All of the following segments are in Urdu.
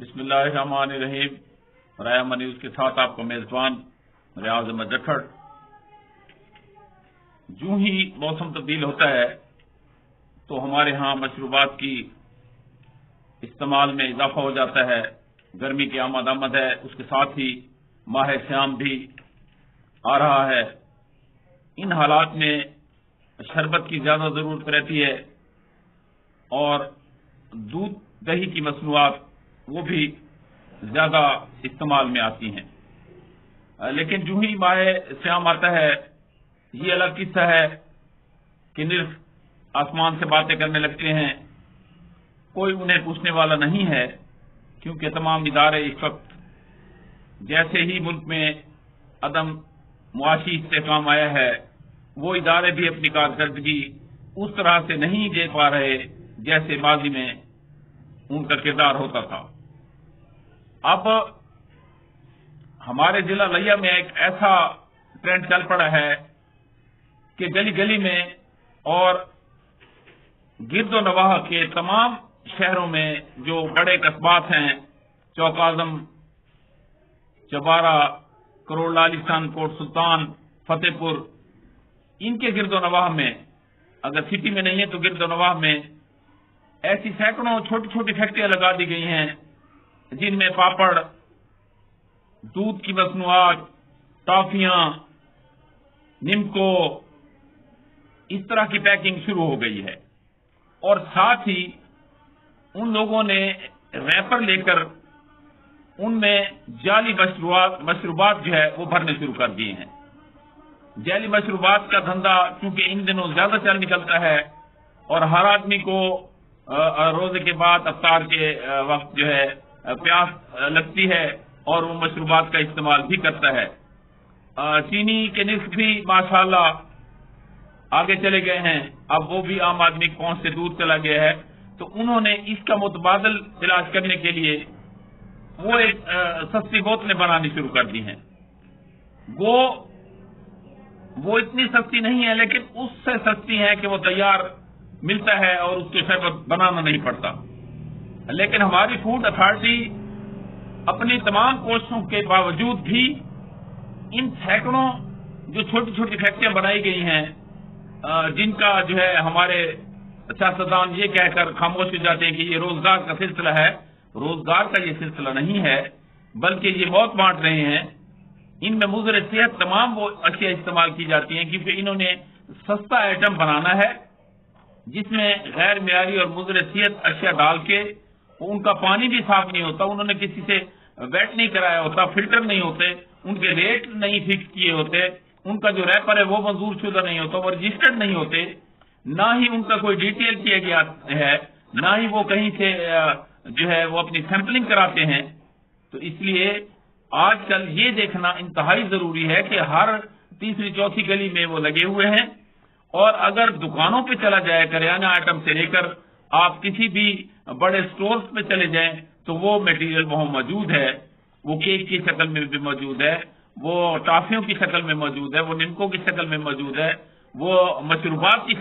بسم اللہ الرحمن الرحیم۔ رائے نیوز کے ساتھ آپ کا میزبان ریاض احمد جکھڑ۔ جو ہی موسم تبدیل ہوتا ہے تو ہمارے ہاں مشروبات کی استعمال میں اضافہ ہو جاتا ہے۔ گرمی کی آمد ہے، اس کے ساتھ ہی ماہ سیام بھی آ رہا ہے۔ ان حالات میں شربت کی زیادہ ضرورت رہتی ہے اور دودھ دہی کی مصنوعات وہ بھی زیادہ استعمال میں آتی ہیں، لیکن جو ہی ماہ سیام آتا ہے یہ الگ قصہ ہے کہ نرف آسمان سے باتیں کرنے لگتے ہیں، کوئی انہیں پوچھنے والا نہیں ہے، کیونکہ تمام ادارے اس وقت جیسے ہی ملک میں عدم معاشی استحکام آیا ہے وہ ادارے بھی اپنی کارکردگی اس طرح سے نہیں دے پا رہے جیسے ماضی میں ان کا کردار ہوتا تھا۔ اب ہمارے ضلع لیا میں ایک ایسا ٹرینڈ چل پڑا ہے کہ گلی گلی میں اور گرد و نواح کے تمام شہروں میں جو بڑے قصبات ہیں، چوک اعظم، چبارہ، کروڑ لالیسان، کوٹ سلطان، فتح پور، ان کے گرد و نواح میں، اگر سٹی میں نہیں ہے تو گرد و نواح میں ایسی سینکڑوں چھوٹی چھوٹی فیکٹریاں لگا دی گئی ہیں جن میں پاپڑ، دودھ کی مصنوعات، ٹافیاں، نمکو، اس طرح کی پیکنگ شروع ہو گئی ہے، اور ساتھ ہی ان لوگوں نے ریپر لے کر ان میں جعلی مشروبات جو ہے وہ بھرنے شروع کر دیے ہیں۔ جعلی مشروبات کا دھندا چونکہ ان دنوں زیادہ چل نکلتا ہے اور ہر آدمی کو روزے کے بعد افطار کے وقت جو ہے پیاس لگتی ہے اور وہ مشروبات کا استعمال بھی کرتا ہے۔ چینی کے نرخ بھی ماشاءاللہ آگے چلے گئے ہیں، اب وہ بھی عام آدمی کی پہنچ سے دور چلا گیا ہے، تو انہوں نے اس کا متبادل علاج کرنے کے لیے وہ ایک سستی بوتلیں بنانی شروع کر دی ہیں۔ وہ اتنی سستی نہیں ہے لیکن اس سے سستی ہے کہ وہ تیار ملتا ہے اور اس کو شربت بنانا نہیں پڑتا۔ لیکن ہماری فوڈ اتھارٹی اپنی تمام کوششوں کے باوجود بھی ان سینکڑوں جو چھوٹی چھوٹی فیکٹریاں بنائی گئی ہیں جن کا جو ہے ہمارے سیاستدان یہ کہہ کر خاموش ہو جاتے ہیں کہ یہ روزگار کا سلسلہ ہے، روزگار کا یہ سلسلہ نہیں ہے بلکہ یہ موت بانٹ رہے ہیں۔ ان میں مضر صحت تمام وہ اشیاء استعمال کی جاتی ہیں کیونکہ انہوں نے سستا آئٹم بنانا ہے جس میں غیر معیاری اور مضر صحت اشیاء ڈال کے ان کا پانی بھی صاف نہیں ہوتا، انہوں نے کسی سے ویٹ نہیں کرایا ہوتا، فلٹر نہیں ہوتے، ان کے ریٹ نہیں فکس کیے ہوتے، ان کا جو ریپر ہے وہ منظور شدہ نہیں ہوتا، وہ رجسٹرڈ نہیں ہوتے، نہ ہی ان کا کوئی ڈیٹیل کیا گیا ہے، نہ ہی وہ کہیں سے جو ہے وہ اپنی سیمپلنگ کراتے ہیں۔ تو اس لیے آج کل یہ دیکھنا انتہائی ضروری ہے کہ ہر تیسری چوتھی گلی میں وہ لگے ہوئے ہیں، اور اگر دکانوں پہ چلا جائے کریانہ آئٹم سے لے کر آپ کسی بھی بڑے سٹورز پہ چلے جائیں تو وہ میٹیریل وہاں موجود ہے، وہ کیک کی شکل میں بھی موجود ہے، وہ ٹافیوں کی شکل میں موجود ہے، وہ نمکوں کی شکل میں موجود ہے، وہ مشروبات کی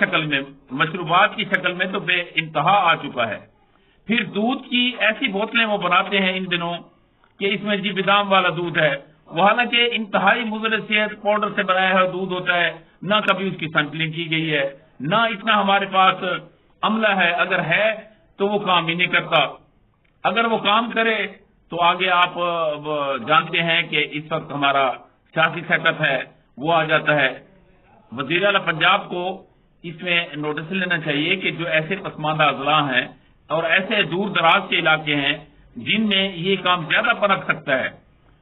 شکل میں تو بے انتہا آ چکا ہے۔ پھر دودھ کی ایسی بوتلیں وہ بناتے ہیں ان دنوں کہ اس میں جی بادام والا دودھ ہے، وہ حالانکہ انتہائی مضر صحت پاؤڈر سے بنایا ہوا دودھ ہوتا ہے، نہ کبھی اس کی سیمپلنگ کی گئی ہے، نہ اتنا ہمارے پاس عملہ ہے، اگر ہے تو وہ کام ہی نہیں کرتا، اگر وہ کام کرے تو آگے آپ جانتے ہیں کہ اس وقت ہمارا سیاسی سیٹ اپ ہے وہ آ جاتا ہے۔ وزیر اعلیٰ پنجاب کو اس میں نوٹس لینا چاہیے کہ جو ایسے پسماندہ اضلاع ہیں اور ایسے دور دراز کے علاقے ہیں جن میں یہ کام زیادہ پنپ سکتا ہے،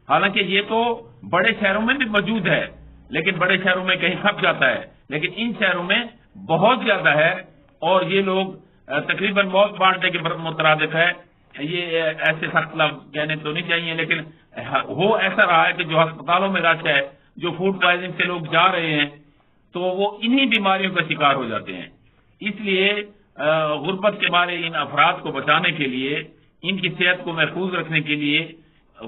حالانکہ یہ تو بڑے شہروں میں بھی موجود ہے لیکن بڑے شہروں میں کہیں کھپ جاتا ہے، لیکن ان شہروں میں بہت زیادہ ہے اور یہ لوگ تقریباً موت بانٹنے کے مترادف ہے۔ یہ ایسے سخت لفظ کہنے تو نہیں چاہیے لیکن ہو ایسا رہا ہے کہ جو ہسپتالوں میں رش ہے، جو فوڈ پوائزنگ سے لوگ جا رہے ہیں تو وہ انہی بیماریوں کا شکار ہو جاتے ہیں۔ اس لیے غربت کے مارے ان افراد کو بچانے کے لیے، ان کی صحت کو محفوظ رکھنے کے لیے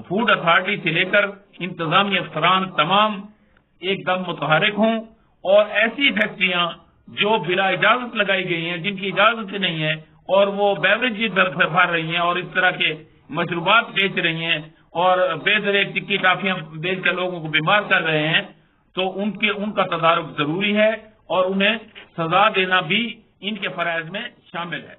فوڈ اتھارٹی سے لے کر انتظامی افسران تمام ایک دم متحرک ہوں اور ایسی فیکٹریاں جو بلا اجازت لگائی گئی ہیں، جن کی اجازت نہیں ہے اور وہ بیوریج بھر رہی ہیں اور اس طرح کے مشروبات بیچ رہی ہیں اور بے دریغ ٹکی ٹافیاں بیچ کر لوگوں کو بیمار کر رہے ہیں، تو ان کا تدارک ضروری ہے اور انہیں سزا دینا بھی ان کے فرائض میں شامل ہے۔